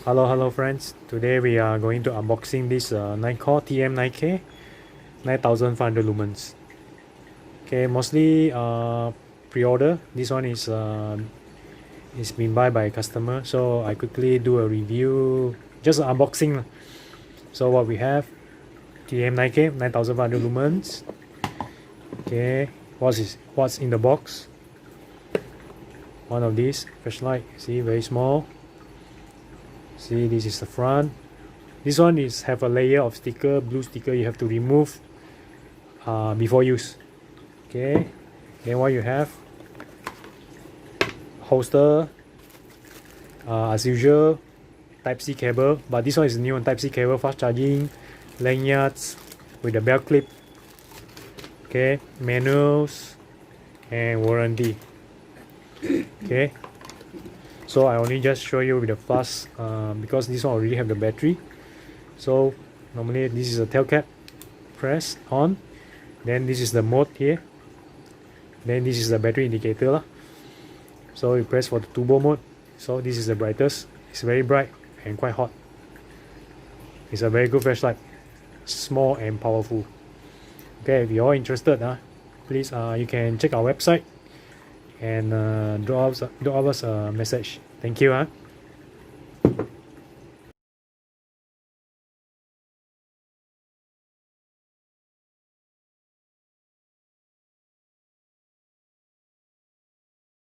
Hello friends. Today we are going to unboxing this Nitecore TM9k 9500 lumens. Okay, mostly pre-order. This one is been buy by a customer, so I quickly do a review, just an unboxing. So what we have, TM9k 9500 lumens. Okay, what's in the box? One of these flashlight. See, very small. See, this is the front. This one is have a layer of sticker, blue sticker you have to remove before use. Okay, then what you have, holster, as usual, Type-C cable, but this one is new one, Type-C cable, fast charging, lanyards with the belt clip. Okay, manuals and warranty. Okay, so I only just show you with the fast because this one already have the battery. So normally this is a tail cap, press on, then this is the mode here, then this is the battery indicator lah. So you press for the turbo mode. So this is the brightest. It's very bright and quite hot. It's a very good flashlight, small and powerful. Okay, if you're interested, please you can check our website and drop us a message. Thank you.